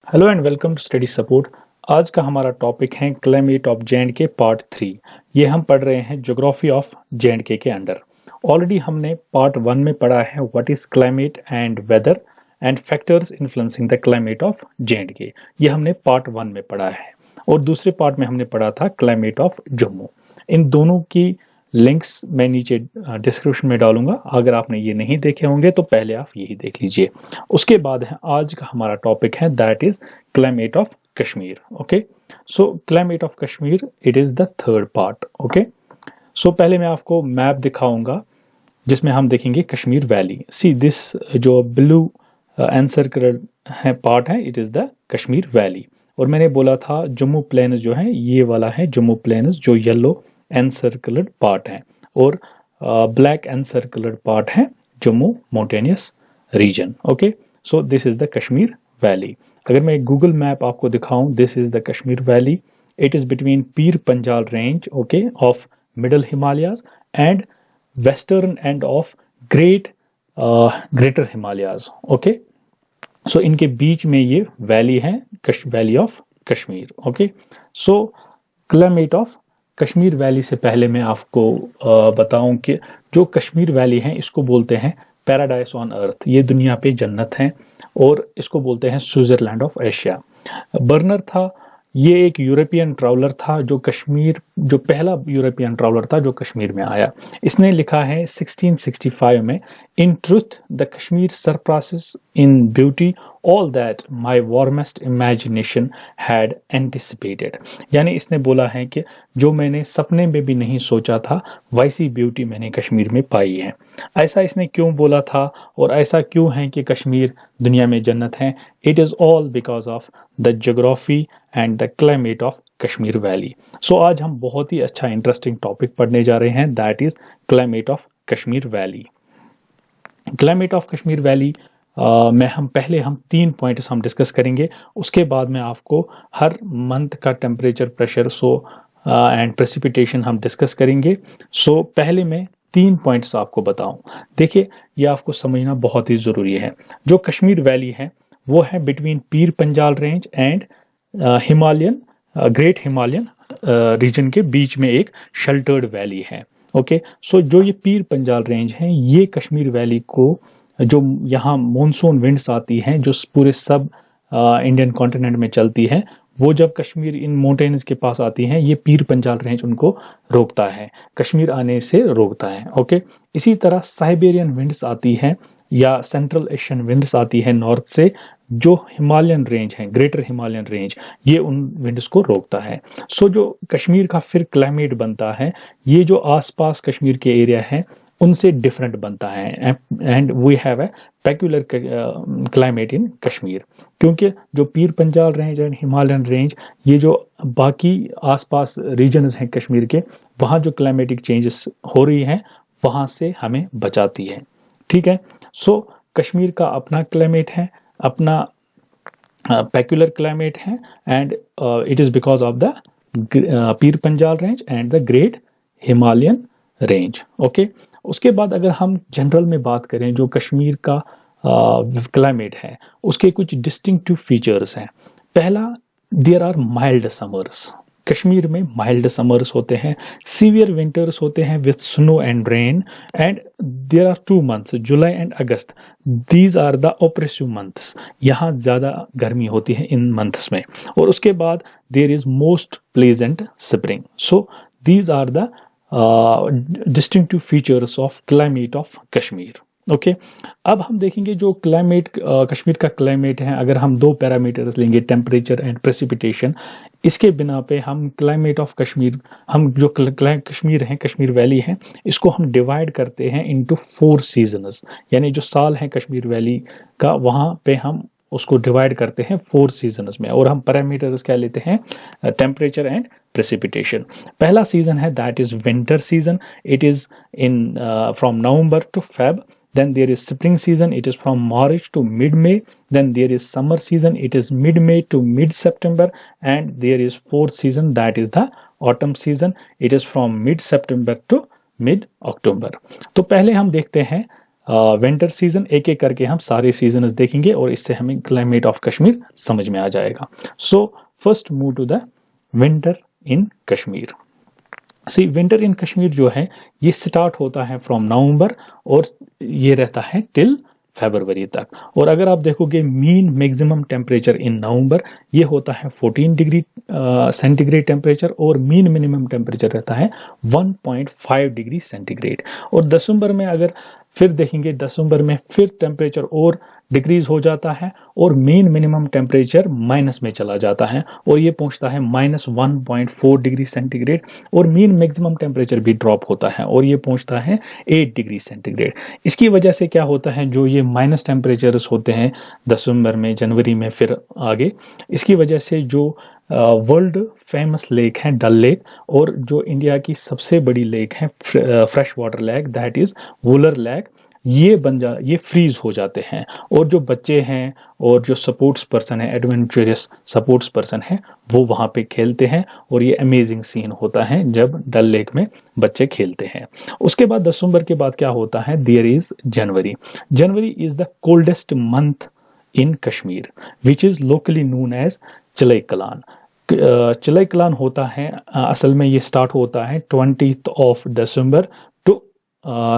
Hello and welcome to study support. आज का हमारा टॉपिक है क्लाइमेट ऑफ जे पार्ट 3। ये हम पढ़ रहे हैं ज्योग्राफी ऑफ जे के अंडर। ऑलरेडी हमने पार्ट 1 में पढ़ा है what is climate and weather and factors influencing the climate of J. ये हमने पार्ट 1 में पढ़ा है और दूसरे पार्ट में हमने पढ़ा था क्लाइमेट ऑफ जम्मू। इन दोनों की लिंक्स मैं नीचे डिस्क्रिप्शन में डालूंगा। अगर आपने ये नहीं देखे होंगे तो पहले आप यही देख लीजिए। उसके बाद है आज का हमारा टॉपिक है that is climate of Kashmir. Okay, so climate of Kashmir it is the third part. Okay, so पहले मैं आपको मैप दिखाऊंगा जिसमें हम देखेंगे कश्मीर वैली। सी दिस जो ब्लू एनसर्कल है पार्ट है it is the Kashmir valley. और मैंने बोला था जम्मू प्लेन्स जो है ये वाला है जम्मू प्लेन्स जो येलो एनसर्कल्ड पार्ट है और ब्लैक एनसर्कल्ड पार्ट है Jammu mountainous region. Okay, so this is the Kashmir valley. अगर मैं गूगल मैप आपको दिखाऊं this is the Kashmir valley. It is between Pir Panjal range okay of middle Himalayas and western end of greater Himalayas. Okay, so इनके बीच में ये valley है valley of Kashmir. Okay, so climate of Kashmir valley से पहले मैं आपको बताऊं कि जो कश्मीर वैली है इसको बोलते हैं पैराडाइस ऑन अर्थ। ये दुनिया पे जन्नत है और इसको बोलते हैं स्विट्जरलैंड ऑफ एशिया। बर्नर था ये एक यूरोपियन ट्रैवलर था जो कश्मीर जो पहला यूरोपियन ट्रैवलर था जो कश्मीर में आया। इसने लिखा है 1665 में in truth the Kashmir surpasses in beauty all that my warmest imagination had anticipated. यानी इसने बोला है कि जो मैंने सपने में भी नहीं सोचा था वैसी ब्यूटी मैंने कश्मीर में पाई है। ऐसा इसने क्यों बोला था और ऐसा क्यों है कि कश्मीर दुनिया में जन्नत है? It is all because of the geography and the climate of Kashmir valley. So आज हम बहुत ही अच्छा इंटरेस्टिंग टॉपिक पढ़ने जा रहे हैं that is climate of Kashmir valley. Climate of Kashmir valley में हम तीन पॉइंट्स हम डिस्कस करेंगे। उसके बाद में आपको हर मंथ का टेम्परेचर प्रेशर एंड प्रेसिपिटेशन हम डिस्कस करेंगे। सो पहले मैं 3 पॉइंट्स आपको बताऊं। देखिए ये आपको समझना बहुत ही जरूरी है। जो कश्मीर वैली है वो है between Pir Panjal range and Himalayan great Himalayan region के बीच में एक शेल्टर्ड वैली है। ओके, सो जो ये पीर पंजाल रेंज है ये कश्मीर वैली को जो यहाँ मॉनसून विंड्स आती हैं जो पूरे सब इंडियन कॉन्टिनेंट में चलती है वो जब कश्मीर इन माउंटेन्स के पास आती हैं ये पीर पंजाल रेंज उनको रोकता है, कश्मीर आने से रोकता है। ओके, इसी तरह साइबेरियन विंड्स आती हैं या सेंट्रल एशियन विंड्स आती है नॉर्थ से जो हिमालयन रेंज है ग्रेटर हिमालयन रेंज ये उन विंड्स को रोकता है। सो जो कश्मीर का फिर क्लाइमेट बनता है ये जो आसपास कश्मीर के एरिया है उनसे डिफरेंट बनता है and we have a peculiar climate in Kashmir. क्योंकि जो Pir Panjal range and Himalayan range ये जो बाकी आसपास रीजन्स हैं कश्मीर के वहाँ जो क्लाइमेटिक चेंजेस हो रही हैं वहाँ से हमें बचाती है। ठीक है, सो कश्मीर का अपना क्लाइमेट है, अपना पेक्युलर क्लाइमेट है and it is because of the Pir Panjal range and the great Himalayan range. Okay, उसके बाद अगर हम जनरल में बात करें जो कश्मीर का क्लाइमेट है उसके कुछ डिस्टिंक्टिव फीचर्स हैं। पहला, there are mild summers. Kashmir में माइल्ड समर्स होते हैं, सीवियर विंटर्स होते हैं with snow and rain and there are 2 months July and August. These are the oppressive months. यहाँ ज़्यादा गर्मी होती है इन मंथ्स में। और उसके बाद there is most pleasant spring. So these are the distinctive features of climate of Kashmir. Okay, अब हम देखेंगे जो क्लाइमेट कश्मीर का क्लाइमेट है अगर हम 2 पैरामीटर्स लेंगे टेम्परेचर एंड प्रेसिपिटेशन इसके बिना पे हम क्लाइमेट ऑफ कश्मीर हम जो कश्मीर है कश्मीर वैली है इसको हम डिवाइड करते हैं इनटू 4 सीजन्स। यानी जो साल है कश्मीर वैली का वहाँ पे हम उसको डिवाइड करते हैं 4 सीजन्स में और हम पैरामीटर्स क्या लेते हैं टेम्परेचर एंड प्रेसिपिटेशन। पहला सीजन है that is winter season. It is in from November to Feb. Then there is spring season, it is from March to mid-May. Then there is summer season, it is mid-May to mid-September. And there is 4th season, that is the autumn season. It is from mid-September to mid-October. तो पहले हम देखते हैं winter season एक एक करके हम सारे सीजन्स देखेंगे और इससे हमें क्लाइमेट ऑफ कश्मीर समझ में आ जाएगा। So first move to the winter in Kashmir. See winter in Kashmir जो है ये स्टार्ट होता है फ्रॉम नवंबर और ये रहता है टिल फरवरी तक। और अगर आप देखोगे मीन मैक्सिमम टेम्परेचर इन नवंबर ये होता है 14 डिग्री सेंटीग्रेड टेम्परेचर और मीन मिनिमम टेम्परेचर रहता है 1.5 डिग्री सेंटीग्रेड। और दिसंबर में अगर फिर देखेंगे, दिसंबर में फिर टेम्परेचर और डिक्रीज हो जाता है और मीन मिनिमम टेम्परेचर माइनस में चला जाता है और ये पहुंचता है -1.4 डिग्री सेंटीग्रेड और मीन मैक्सिमम टेम्परेचर भी ड्रॉप होता है और ये पहुंचता है 8 डिग्री सेंटीग्रेड। इसकी वजह से क्या होता है, जो ये माइनस टेम्परेचर्स होते हैं दिसंबर में, जनवरी में, फिर आगे, इसकी वजह से जो वर्ल्ड फेमस लेक है डल लेक और जो इंडिया की सबसे बड़ी लेक है fresh water lake that is Wular lake, ये फ्रीज हो जाते हैं। और जो बच्चे हैं और जो स्पोर्ट्स पर्सन है, एडवेंचरस स्पोर्ट्स पर्सन है, वो वहाँ पे खेलते हैं और ये अमेजिंग सीन होता है जब डल लेक में बच्चे खेलते हैं। उसके बाद दिसंबर के बाद क्या होता है, there is January. January is the coldest month in Kashmir which is locally known as Chillai Kalan. Chillai Kalan होता है, असल में ये स्टार्ट होता है 20th of December to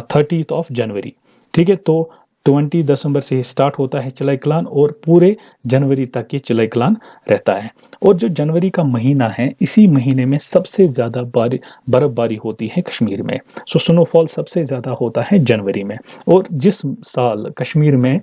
30th of January. ठीक है, तो 20 दिसंबर से स्टार्ट होता है चिलई कलान और पूरे जनवरी तक ये चिलई कलान रहता है। और जो जनवरी का महीना है, इसी महीने में सबसे ज्यादा बर्फबारी होती है कश्मीर में। सो स्नोफॉल सबसे ज्यादा होता है जनवरी में। और जिस साल कश्मीर में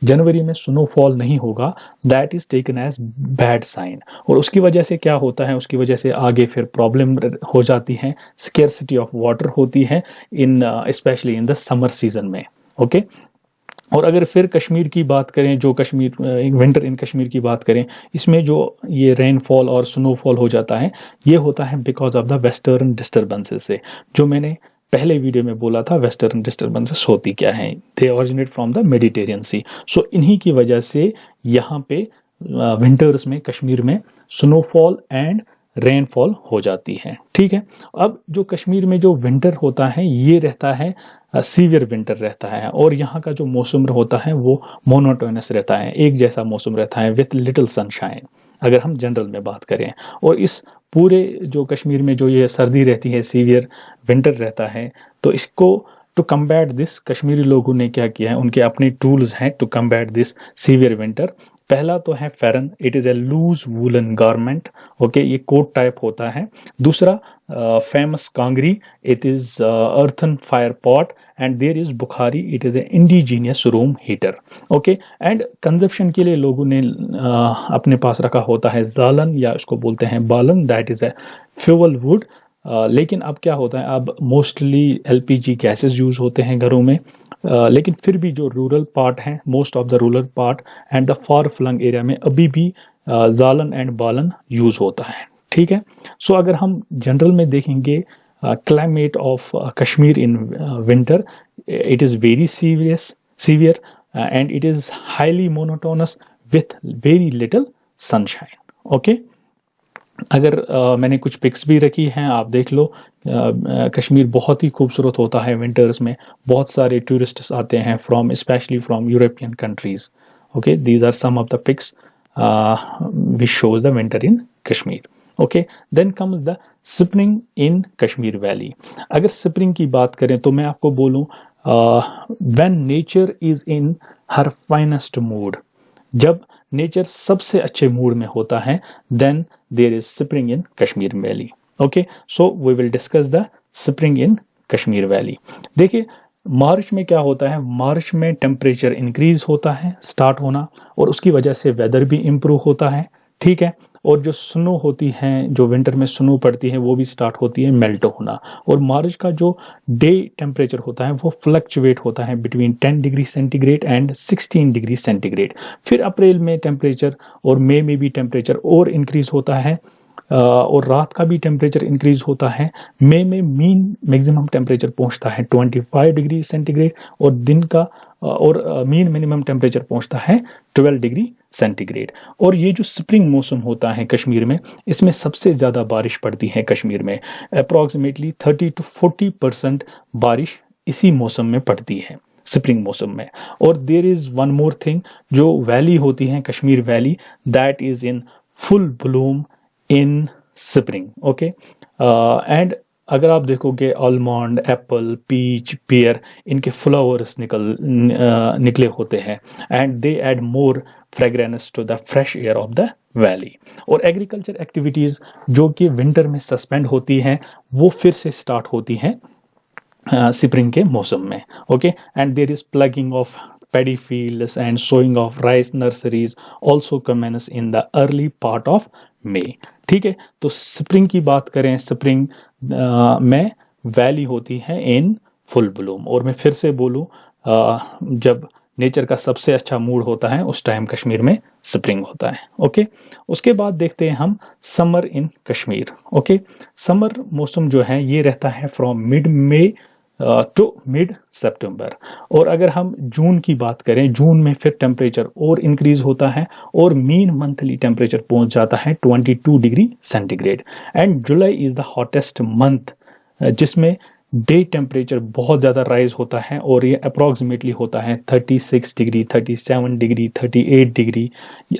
जनवरी में स्नोफॉल नहीं होगा, that is taken as bad sign. और उसकी वजह से क्या होता है, उसकी वजह से आगे फिर प्रॉब्लम हो जाती है, स्केर्सिटी ऑफ वाटर होती है in specially in the summer season में। ओके और अगर फिर कश्मीर की बात करें, जो कश्मीर विंटर इन कश्मीर की बात करें, इसमें जो ये रेनफॉल और स्नोफॉल हो जाता है, ये होता है because of the western disturbances से। जो मैंने पहले वीडियो में बोला था वेस्टर्न डिस्टर्बेंसेस होती क्या है, they originate from the Mediterranean sea. So इन्हीं की वजह से यहाँ पे विंटर्स में कश्मीर में स्नोफॉल एंड रेनफॉल हो जाती है। ठीक है, अब जो कश्मीर में जो विंटर होता है ये रहता है सीवियर विंटर रहता है और यहाँ का जो मौसम होता है वो मोनोटोनस रहता है, एक जैसा मौसम रहता है विथ लिटिल सनशाइन, अगर हम जनरल में बात करें। और इस पूरे जो कश्मीर में जो ये सर्दी रहती है, सीवियर विंटर रहता है, तो इसको टू कम्बैट दिस कश्मीरी लोगों ने क्या किया है, उनके अपने टूल्स हैं to combat this severe winter. पहला तो है pheran, it is a loose woollen garment. Okay, ये कोट टाइप होता है। दूसरा famous kangri, it is earthen fire pot and there is bukhari, it is a indigenous room heater. Okay, and consumption के लिए लोगों ने अपने पास रखा होता है जालन या उसको बोलते हैं बालन, that is a fuel wood. लेकिन अब क्या होता है, अब मोस्टली एलपीजी गैसेस यूज होते हैं घरों में। लेकिन फिर भी जो रूरल पार्ट है, most of the rural part and the far flung area में अभी भी जालन एंड बालन यूज होता है। ठीक है, सो अगर हम जनरल में देखेंगे climate of Kashmir in winter, it is very severe and it is highly monotonous with very little sunshine. Okay, अगर मैंने कुछ पिक्स भी रखी हैं, आप देख लो। कश्मीर बहुत ही खूबसूरत होता है विंटर्स में, बहुत सारे टूरिस्ट्स आते हैं from specially from European countries. Okay, these are some of the pics which shows the winter in Kashmir. Okay, then comes the spring in Kashmir valley. अगर स्प्रिंग की बात करें तो मैं आपको बोलूं, when nature is in her finest mood, जब nature सबसे अच्छे मूड में होता है, then there is spring in Kashmir valley. Okay, so we will discuss the spring in Kashmir valley. देखिए, मार्च में क्या होता है, मार्च में टेम्परेचर इंक्रीज होता है, स्टार्ट होना, और उसकी वजह से वेदर भी इम्प्रूव होता है। ठीक है, और जो स्नो होती है, जो विंटर में स्नो पड़ती है, वो भी स्टार्ट होती है मेल्ट होना। और मार्च का जो डे टेम्परेचर होता है वो फ्लक्चुएट होता है between 10 degree centigrade and 16 degree centigrade. फिर अप्रैल में टेम्परेचर और मई में भी टेम्परेचर और इंक्रीज होता है, और रात का भी टेम्परेचर इंक्रीज होता है। मई में मीन मैक्सिमम टेम्परेचर पहुंचता है 25 डिग्री सेंटीग्रेड और दिन का और मीन मिनिमम टेम्परेचर पहुंचता है 12 डिग्री सेंटीग्रेड। और ये जो स्प्रिंग मौसम होता है कश्मीर में, इसमें सबसे ज़्यादा बारिश पड़ती है कश्मीर में। अप्रॉक्सीमेटली 30 to 40% बारिश इसी मौसम में पड़ती है। स्प्रिंग मौसम में। और there is one more thing, जो वैली होती है Kashmir valley, that is in full bloom in spring. Okay, and अगर आप देखोगे आलमंड, एप्पल, पीच, पियर, इनके फ्लावर्स निकले होते हैं, and they add more fragrance to the fresh air of the valley. और एग्रीकल्चर एक्टिविटीज जो कि विंटर में सस्पेंड होती हैं, वो फिर से स्टार्ट होती हैं स्प्रिंग के मौसम में। Okay, and there is ploughing of paddy fields and sowing of rice nurseries also commence in the early part of May। ठीक है, तो स्प्रिंग की बात करें, स्प्रिंग में वैली होती है इन फुल ब्लूम। और मैं फिर से बोलूं, जब नेचर का सबसे अच्छा मूड होता है उस टाइम कश्मीर में स्प्रिंग होता है। ओके, उसके बाद देखते हैं हम summer in Kashmir. Okay, summer मौसम जो है ये रहता है from mid May to mid September. और अगर हम जून की बात करें, जून में फिर टेम्परेचर और इंक्रीज होता है और मीन मंथली टेम्परेचर पहुंच जाता है 22 degree centigrade. And July is the hottest month, जिसमें डे टेम्परेचर बहुत ज़्यादा राइज होता है और ये अप्रॉक्सीमेटली होता है 36 डिग्री, 37 डिग्री, 38 डिग्री,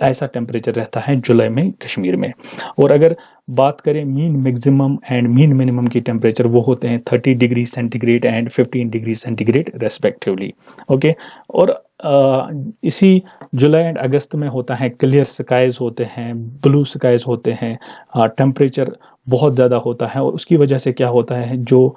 ऐसा टेम्परेचर रहता है जुलाई में कश्मीर में। और अगर बात करें mean maximum and mean minimum की टेम्परेचर, वो होते हैं 30 degree centigrade and 15 degree centigrade respectively. Okay, और इसी जुलाई एंड अगस्त में होता है क्लियर स्काइज होते हैं, ब्लू स्काइज होते हैं, टेम्परेचर बहुत ज़्यादा होता है। और उसकी वजह से क्या होता है, जो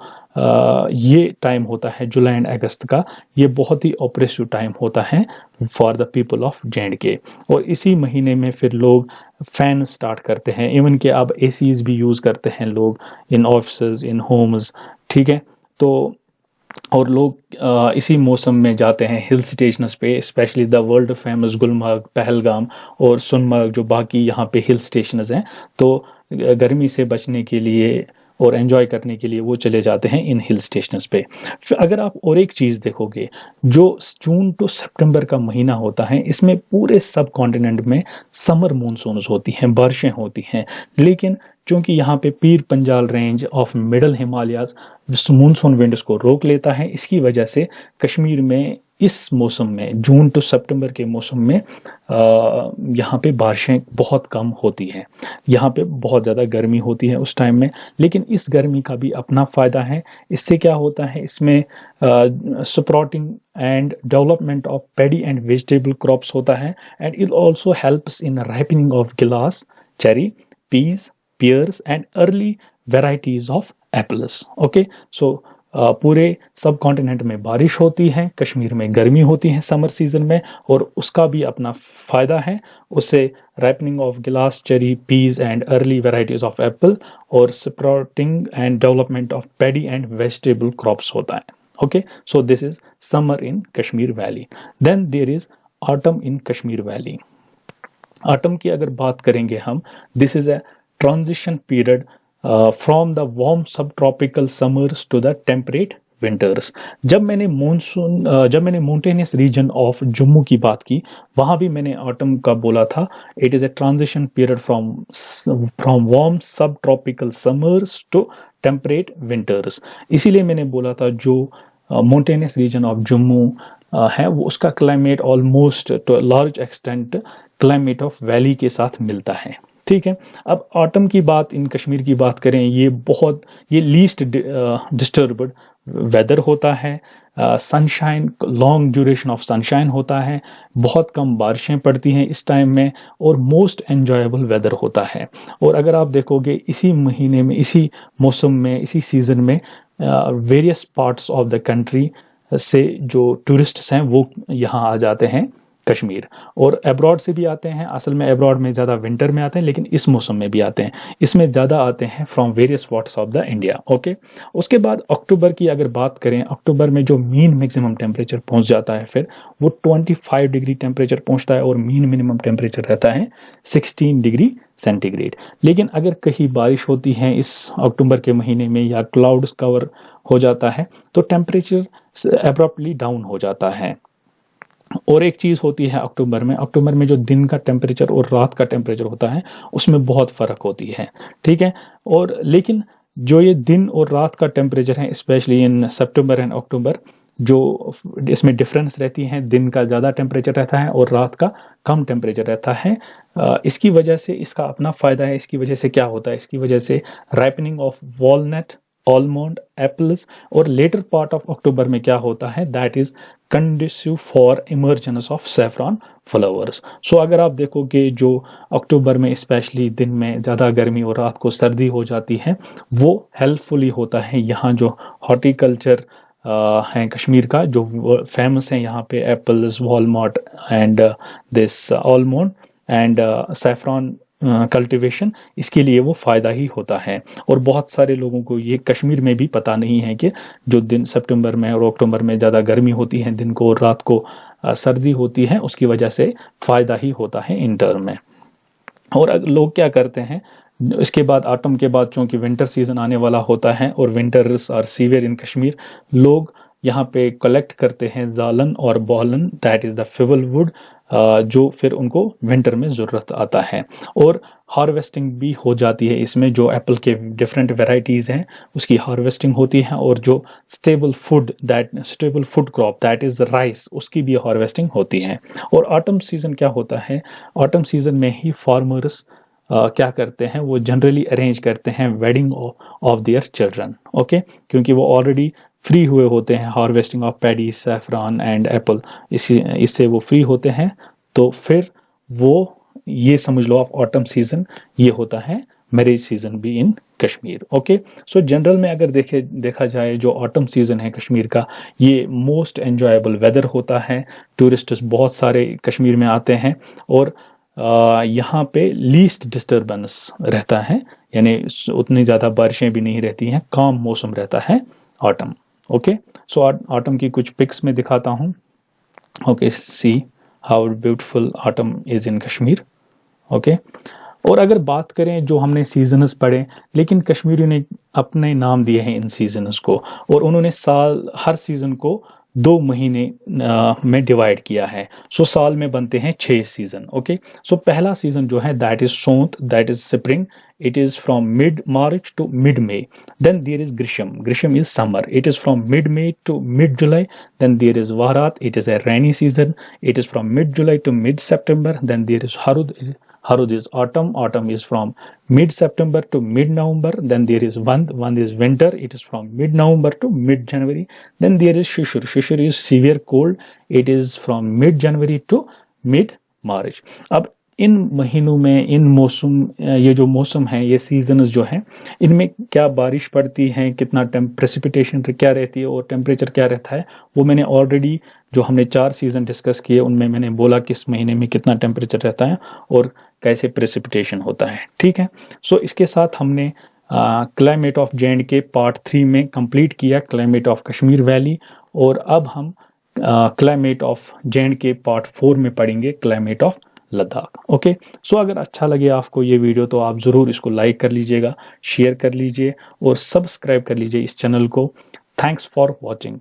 ये टाइम होता है जुलाई एंड अगस्त का, ये बहुत ही ऑपरेसिव टाइम होता है for the people of J&K। और इसी महीने में फिर लोग फैन स्टार्ट करते हैं, इवन के अब एसीज भी यूज़ करते हैं लोग इन ऑफिस, इन होम्स। ठीक है, तो और लोग इसी मौसम में जाते हैं हिल स्टेशंस पे, specially the world famous Gulmarg, Pahalgam और सोनमर्ग, जो बाकी यहाँ पे हिल स्टेशंस हैं। तो गर्मी से बचने के लिए और एंजॉय करने के लिए वो चले जाते हैं इन हिल स्टेशंस पे। फिर अगर आप और एक चीज़ देखोगे, जो जून टू सितंबर का महीना होता है, इसमें पूरे सब कॉन्टिनेंट में समर मानसून्स होती हैं, बारिशें होती हैं। लेकिन चूंकि यहाँ पे पीर Panjal range of middle Himalayas monsoon winds को रोक लेता है, इसकी वजह से कश्मीर में इस मौसम में, जून टू सितंबर के मौसम में, यहाँ पे बारिशें बहुत कम होती हैं। यहाँ पे बहुत ज़्यादा गर्मी होती है उस टाइम में, लेकिन इस गर्मी का भी अपना फ़ायदा है। इससे क्या होता है, इसमें sprouting and development of paddy and vegetable crops होता है। And it also helps in ripening of गिलास, cherry, peas, pears and early varieties of apples। Okay, so पूरे सब कॉन्टिनेंट में बारिश होती है, कश्मीर में गर्मी होती है समर सीजन में, और उसका भी अपना फायदा है। उससे राइपनिंग ऑफ गिलास, cherry, peas and early varieties of apple और sprouting and development of paddy and vegetable crops होता है। Okay, so this is summer in Kashmir valley. Then there is autumn in Kashmir valley. Autumn की अगर बात करेंगे हम, this is a transition period from the warm subtropical summers to the temperate winters। जब मैंने mountainous region of Jammu की बात की, वहां भी मैंने ऑटम का बोला था, it is a transition period from warm sub tropical summers to temperate winters. इसीलिए मैंने बोला था जो माउंटेनियस रीजन ऑफ जम्मू है, वो उसका climate almost two large extent climate of valley के साथ मिलता है। ठीक है, अब ऑटम की बात, इन कश्मीर की बात करें, ये लीस्ट डिस्टर्ब्ड वेदर होता है, sunshine, long duration of sunshine होता है, बहुत कम बारिशें पड़ती हैं इस टाइम में, और मोस्ट एंजॉयबल वेदर होता है। और अगर आप देखोगे इसी महीने में, इसी मौसम में, इसी सीजन में various parts of the country से जो टूरिस्ट्स हैं वो यहाँ आ जाते हैं कश्मीर, और अब्रॉड से भी आते हैं। असल में अब्रॉड में ज़्यादा विंटर में आते हैं, लेकिन इस मौसम में भी आते हैं। इसमें ज़्यादा आते हैं from various parts of the India. Okay, उसके बाद अक्टूबर की अगर बात करें, अक्टूबर में जो मीन मैक्सिमम टेम्परेचर पहुंच जाता है, फिर वो 25 डिग्री टेम्परेचर पहुंचता है, और मीन मिनिमम टेम्परेचर रहता है 16 डिग्री सेंटीग्रेड। लेकिन अगर कहीं बारिश होती है इस अक्टूबर के महीने में, या क्लाउड्स कवर हो जाता है, तो टेम्परेचर अब्रप्टली डाउन हो जाता है। और एक चीज होती है अक्टूबर में जो दिन का टेम्परेचर और रात का टेम्परेचर होता है, उसमें बहुत फर्क होती है। ठीक है, और लेकिन जो ये दिन और रात का टेम्परेचर है, specially in September and October, जो इसमें डिफरेंस रहती है, दिन का ज़्यादा टेम्परेचर रहता है और रात का कम टेम्परेचर रहता है। इसकी वजह से इसका अपना फ़ायदा है। इसकी वजह से क्या होता है, इसकी वजह से ripening of walnut, almond, apples, और लेटर पार्ट ऑफ अक्टूबर में क्या होता है, that is conducive for emergence of saffron flowers. So अगर आप देखोगे जो अक्टूबर में स्पेशली दिन में ज़्यादा गर्मी और रात को सर्दी हो जाती है, वो हेल्पफुली होता है। यहाँ जो हॉर्टिकल्चर है कश्मीर का, जो फेमस है यहाँ पे apples, Walmart and this almond and saffron cultivation, इसके लिए वो फ़ायदा ही होता है। और बहुत सारे लोगों को ये कश्मीर में भी पता नहीं है कि जो दिन सितंबर में और अक्टूबर में ज़्यादा गर्मी होती है दिन को और रात को सर्दी होती है, उसकी वजह से फ़ायदा ही होता है इन टर्म में। और लोग क्या करते हैं, इसके बाद ऑटम के बाद चूंकि विंटर सीजन आने वाला होता है और winters are severe in Kashmir, लोग यहाँ पे कलेक्ट करते हैं जालन और बॉलन, that is the fuel wood, जो फिर उनको विंटर में ज़रूरत आता है। और हार्वेस्टिंग भी हो जाती है इसमें, जो एप्पल के डिफरेंट वेराइटीज़ हैं उसकी हार्वेस्टिंग होती है, और जो stable food crop that is rice, उसकी भी हार्वेस्टिंग होती है। और ऑटम सीज़न क्या होता है, ऑटम सीज़न में ही फार्मर्स क्या करते हैं, वो जनरली अरेंज करते हैं wedding of their children, okay, क्योंकि वो ऑलरेडी फ्री हुए होते हैं harvesting of paddy, saffron and Apple, इससे वो फ्री होते हैं। तो फिर वो ये समझ लो ऑफ ऑटम सीजन ये होता है मैरिज सीजन भी इन कश्मीर, ओके। सो जनरल में अगर देखा जाए जो ऑटम सीजन है कश्मीर का, ये मोस्ट एंजॉयबल वेदर होता है। टूरिस्ट्स बहुत सारे कश्मीर में आते हैं, और यहाँ पे लीस्ट डिस्टर्बेंस रहता है, यानी उतनी ज़्यादा बारिशें भी नहीं रहती हैं, काम मौसम रहता है ऑटम, ओके। सो ऑटम की कुछ पिक्स में दिखाता हूँ, okay, see how beautiful autumn is in Kashmir, okay. और अगर बात करें जो हमने सीजन्स पढ़े, लेकिन कश्मीरियों ने अपने नाम दिए हैं इन सीजन्स को, और उन्होंने हर सीजन को 2 महीने में डिवाइड किया है। सो साल में बनते हैं 6 सीजन, ओके। सो पहला सीजन जो है दैट इज सोंत, that is spring, it is from mid March to mid May. Then there is Grisham is summer, it is from mid May to mid July. Then there is Varat, it is a rainy season, it is from mid July to mid September. Then there is Harud is autumn is from mid September to mid November. Then there is Vand is winter, it is from mid November to mid January. Then there is Shishir is severe cold, it is from mid January to mid March. अब इन महीनों में इन मौसम, ये जो मौसम है, ये seasons जो हैं, इनमें क्या बारिश पड़ती है, कितना प्रेसिपिटेशन क्या रहती है और टेम्परेचर क्या रहता है, वो मैंने ऑलरेडी जो हमने 4 सीजन डिस्कस किए उनमें मैंने बोला किस महीने में कितना टेम्परेचर रहता है और कैसे प्रेसिपिटेशन होता है, ठीक है। सो इसके साथ हमने क्लाइमेट ऑफ जे.एंड.के पार्ट 3 में कंप्लीट किया, क्लाइमेट ऑफ कश्मीर वैली, और अब हम क्लाइमेट ऑफ जे.एंड.के पार्ट 4 में पढ़ेंगे क्लाइमेट ऑफ लद्दाख, ओके। सो अगर अच्छा लगे आपको ये वीडियो तो आप ज़रूर इसको लाइक कर लीजिएगा, शेयर कर लीजिए और सब्सक्राइब कर लीजिए इस चैनल को। Thanks for watching.